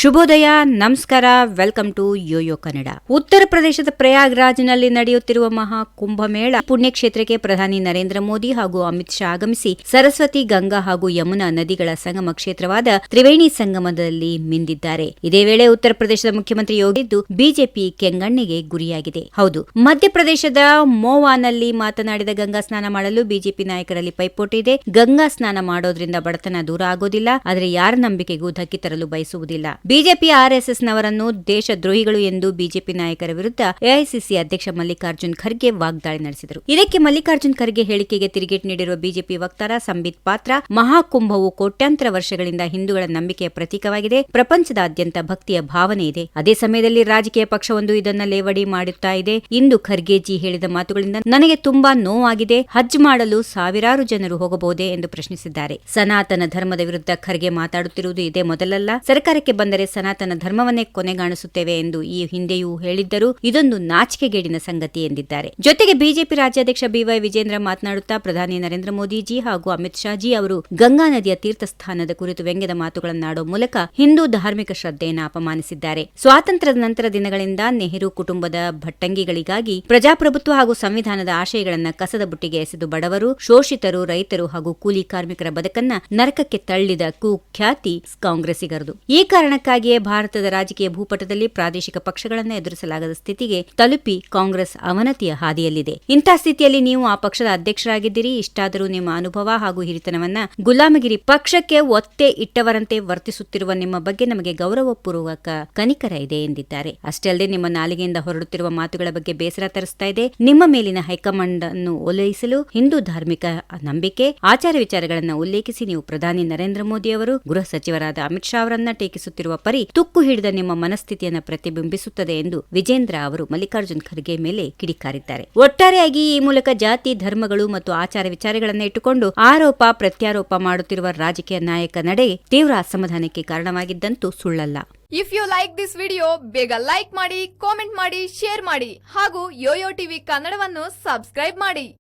ಶುಭೋದಯ, ನಮಸ್ಕಾರ, welcome to Yoyo Kannada. ಉತ್ತರ ಪ್ರದೇಶದ ಪ್ರಯಾಗ್ರಾಜ್ನಲ್ಲಿ ನಡೆಯುತ್ತಿರುವ ಮಹಾ ಕುಂಭಮೇಳ ಪುಣ್ಯಕ್ಷೇತ್ರಕ್ಕೆ ಪ್ರಧಾನಿ ನರೇಂದ್ರ ಮೋದಿ ಹಾಗೂ ಅಮಿತ್ ಶಾ ಆಗಮಿಸಿ ಸರಸ್ವತಿ, ಗಂಗಾ ಹಾಗೂ ಯಮುನಾ ನದಿಗಳ ಸಂಗಮ ಕ್ಷೇತ್ರವಾದ ತ್ರಿವೇಣಿ ಸಂಗಮದಲ್ಲಿ ಮಿಂದಿದ್ದಾರೆ. ಇದೇ ವೇಳೆ ಉತ್ತರ ಪ್ರದೇಶದ ಮುಖ್ಯಮಂತ್ರಿ ಯೋಗಿ ಬಿಜೆಪಿ ಕೆಂಗಣ್ಣಿಗೆ ಗುರಿಯಾಗಿದೆ. ಹೌದು, ಮಧ್ಯಪ್ರದೇಶದ ಮೋವಾನಲ್ಲಿ ಮಾತನಾಡಿದ ಗಂಗಾ ಸ್ನಾನ ಮಾಡಲು ಬಿಜೆಪಿ ನಾಯಕರಲ್ಲಿ ಪೈಪೋಟಿ ಇದೆ. ಗಂಗಾ ಸ್ನಾನ ಮಾಡೋದ್ರಿಂದ ಬಡತನ ದೂರ ಆಗೋದಿಲ್ಲ, ಆದರೆ ಯಾರ ನಂಬಿಕೆಗೂ ಧಕ್ಕೆ ತರಲು ಬಯಸುವುದಿಲ್ಲ. ಬಿಜೆಪಿ ಆರ್ಎಸ್ಎಸ್ ನವರನ್ನು ದೇಶದ್ರೋಹಿಗಳು ಎಂದು ಬಿಜೆಪಿ ನಾಯಕರ ವಿರುದ್ಧ ಎಐಸಿಸಿ ಅಧ್ಯಕ್ಷ ಮಲ್ಲಿಕಾರ್ಜುನ್ ಖರ್ಗೆ ವಾಗ್ದಾಳಿ ನಡೆಸಿದರು. ಇದಕ್ಕೆ ಮಲ್ಲಿಕಾರ್ಜುನ್ ಖರ್ಗೆ ಹೇಳಿಕೆಗೆ ತಿರುಗೇಟು ನೀಡಿರುವ ಬಿಜೆಪಿ ವಕ್ತಾರ ಸಂಬಿತ್ ಪಾತ್ರ, ಮಹಾಕುಂಭವು ಕೋಟ್ಯಾಂತರ ವರ್ಷಗಳಿಂದ ಹಿಂದೂಗಳ ನಂಬಿಕೆಯ ಪ್ರತೀಕವಾಗಿದೆ. ಪ್ರಪಂಚದಾದ್ಯಂತ ಭಕ್ತಿಯ ಭಾವನೆ ಇದೆ. ಅದೇ ಸಮಯದಲ್ಲಿ ರಾಜಕೀಯ ಪಕ್ಷವೊಂದು ಇದನ್ನ ಲೇವಡಿ ಮಾಡುತ್ತಾ ಇದೆ. ಇಂದು ಖರ್ಗೆಜಿ ಹೇಳಿದ ಮಾತುಗಳಿಂದ ನನಗೆ ತುಂಬಾ ನೋವಾಗಿದೆ. ಹಜ್ ಮಾಡಲು ಸಾವಿರಾರು ಜನರು ಹೋಗಬಹುದೇ ಎಂದು ಪ್ರಶ್ನಿಸಿದ್ದಾರೆ. ಸನಾತನ ಧರ್ಮದ ವಿರುದ್ಧ ಖರ್ಗೆ ಮಾತಾಡುತ್ತಿರುವುದು ಇದೇ ಮೊದಲಲ್ಲ. ಸರ್ಕಾರಕ್ಕೆ ಬಂದರೆ ಸನಾತನ ಧರ್ಮವನ್ನೇ ಕೊನೆಗಾಣಿಸುತ್ತೇವೆ ಎಂದು ಈ ಹಿಂದೆಯೂ ಹೇಳಿದ್ದರು. ಇದೊಂದು ನಾಚಿಕೆಗೇಡಿನ ಸಂಗತಿ ಎಂದಿದ್ದಾರೆ. ಜೊತೆಗೆ ಬಿಜೆಪಿ ರಾಜ್ಯಾಧ್ಯಕ್ಷ ಬಿವೈ ವಿಜೇಂದ್ರ ಮಾತನಾಡುತ್ತಾ ಪ್ರಧಾನಿ ನರೇಂದ್ರ ಮೋದಿಜಿ ಹಾಗೂ ಅಮಿತ್ ಶಾ ಜಿ ಅವರು ಗಂಗಾ ನದಿಯ ತೀರ್ಥಸ್ಥಾನದ ಕುರಿತು ವ್ಯಂಗ್ಯದ ಮಾತುಗಳನ್ನಾಡೋ ಮೂಲಕ ಹಿಂದೂ ಧಾರ್ಮಿಕ ಶ್ರದ್ಧೆಯನ್ನು ಅಪಮಾನಿಸಿದ್ದಾರೆ. ಸ್ವಾತಂತ್ರ್ಯದ ನಂತರ ದಿನಗಳಿಂದ ನೆಹರು ಕುಟುಂಬದ ಭಟ್ಟಂಗಿಗಳಿಗಾಗಿ ಪ್ರಜಾಪ್ರಭುತ್ವ ಹಾಗೂ ಸಂವಿಧಾನದ ಆಶಯಗಳನ್ನು ಕಸದ ಬುಟ್ಟಿಗೆ ಎಸೆದು ಬಡವರು, ಶೋಷಿತರು, ರೈತರು ಹಾಗೂ ಕೂಲಿ ಕಾರ್ಮಿಕರ ಬದುಕನ್ನ ನರಕಕ್ಕೆ ತಳ್ಳಿದ ಕುಖ್ಯಾತಿ ಕಾಂಗ್ರೆಸ್ಸಿಗರದು. ಈ ಕಾರಣಕ್ಕಾಗಿಯೇ ಭಾರತದ ರಾಜಕೀಯ ಭೂಪಟದಲ್ಲಿ ಪ್ರಾದೇಶಿಕ ಪಕ್ಷಗಳನ್ನು ಎದುರಿಸಲಾಗದ ಸ್ಥಿತಿಗೆ ತಲುಪಿ ಕಾಂಗ್ರೆಸ್ ಅವನತಿಯ ಹಾದಿಯಲ್ಲಿದೆ. ಇಂತಹ ಸ್ಥಿತಿಯಲ್ಲಿ ನೀವು ಆ ಪಕ್ಷದ ಅಧ್ಯಕ್ಷರಾಗಿದ್ದೀರಿ. ಇಷ್ಟಾದರೂ ನಿಮ್ಮ ಅನುಭವ ಹಾಗೂ ಹಿರಿತನವನ್ನ ಗುಲಾಮಗಿರಿ ಪಕ್ಷಕ್ಕೆ ಒತ್ತೆ ಇಟ್ಟವರಂತೆ ವರ್ತಿಸುತ್ತಿರುವ ನಿಮ್ಮ ಬಗ್ಗೆ ನಮಗೆ ಗೌರವಪೂರ್ವಕ ಕನಿಕರ ಇದೆ ಎಂದಿದ್ದಾರೆ. ಅಷ್ಟೇ ಅಲ್ಲದೆ ನಿಮ್ಮ ನಾಲಿಗೆಯಿಂದ ಹೊರಡುತ್ತಿರುವ ಮಾತುಗಳ ಬಗ್ಗೆ ಬೇಸರ ತರಿಸ್ತಾ ಇದೆ. ನಿಮ್ಮ ಮೇಲಿನ ಹೈಕಮಾಂಡ್ ಅನ್ನು ಓಲೈಸಲು ಹಿಂದೂ ಧಾರ್ಮಿಕ ನಂಬಿಕೆ, ಆಚಾರ ವಿಚಾರಗಳನ್ನು ಉಲ್ಲೇಖಿಸಿ ನೀವು ಪ್ರಧಾನಿ ನರೇಂದ್ರ ಮೋದಿ ಅವರು, ಗೃಹ ಸಚಿವರಾದ ಅಮಿತ್ ಶಾ ಅವರನ್ನ ಟೀಕಿಸುತ್ತಿರುವ ಪರಿ ತುಕ್ಕು ಹಿಡಿದ ನಿಮ್ಮ ಮನಸ್ಥಿತಿಯನ್ನು ಪ್ರತಿಬಿಂಬಿಸುತ್ತದೆ ಎಂದು ವಿಜೇಂದ್ರ ಅವರು ಮಲ್ಲಿಕಾರ್ಜುನ್ ಖರ್ಗೆ ಮೇಲೆ ಕಿಡಿಕಾರಿದ್ದಾರೆ. ಒಟ್ಟಾರೆಯಾಗಿ ಈ ಮೂಲಕ ಜಾತಿ, ಧರ್ಮಗಳು ಮತ್ತು ಆಚಾರ ವಿಚಾರಗಳನ್ನು ಇಟ್ಟುಕೊಂಡು ಆರೋಪ ಪ್ರತ್ಯಾರೋಪ ಮಾಡುತ್ತಿರುವ ರಾಜಕೀಯ ನಾಯಕ ನಡೆ ತೀವ್ರ ಅಸಮಾಧಾನಕ್ಕೆ ಕಾರಣವಾಗಿದ್ದಂತೂ ಸುಳ್ಳಲ್ಲ. If you like this video, ಬೇಗ ಲೈಕ್ ಮಾಡಿ, ಕಾಮೆಂಟ್ ಮಾಡಿ, ಶೇರ್ ಮಾಡಿ ಹಾಗೂ ಯೋಯೋ ಟಿವಿ ಕನ್ನಡವನ್ನು ಸಬ್ಸ್ಕ್ರೈಬ್ ಮಾಡಿ.